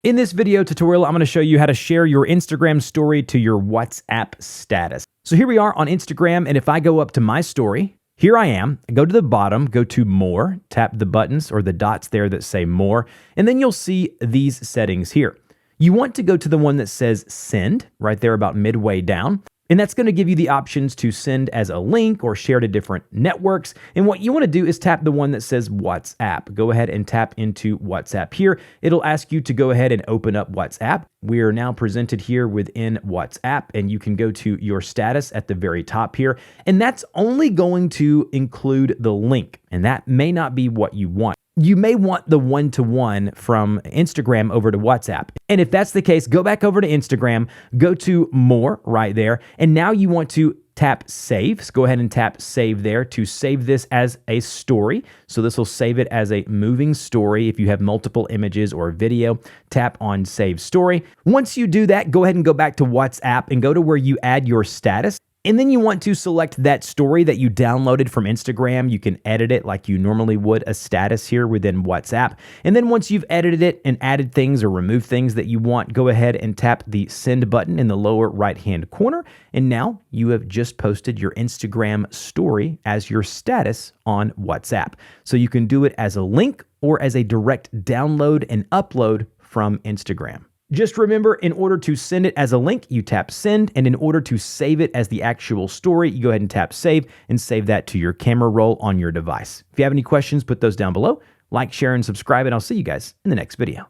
In this video tutorial, I'm going to show you how to share your Instagram story to your WhatsApp status. So here we are on Instagram, and if I go up to my story, here I am. I go to the bottom, go to More, tap the buttons or the dots there that say More, and then you'll see these settings here. You want to go to the one that says Send, right there about midway down. And that's going to give you the options to send as a link or share to different networks. And what you want to do is tap the one that says WhatsApp. Go ahead and tap into WhatsApp here. It'll ask you to go ahead and open up WhatsApp. We are now presented here within WhatsApp, and you can go to your status at the very top here. And that's only going to include the link, and that may not be what you want. You may want the one-to-one from Instagram over to WhatsApp. And if that's the case, go back over to Instagram, go to More right there, and now you want to tap Save. So go ahead and tap Save there to save this as a story. So this will save it as a moving story. If you have multiple images or video, tap on Save Story. Once you do that, go ahead and go back to WhatsApp and go to where you add your status. And then you want to select that story that you downloaded from Instagram. You can edit it like you normally would a status here within WhatsApp. And then once you've edited it and added things or removed things that you want, go ahead and tap the send button in the lower right-hand corner. And now you have just posted your Instagram story as your status on WhatsApp. So you can do it as a link or as a direct download and upload from Instagram. Just remember, in order to send it as a link, you tap send, and in order to save it as the actual story, you go ahead and tap save and save that to your camera roll on your device. If you have any questions, put those down below. Like, share, and subscribe, and I'll see you guys in the next video.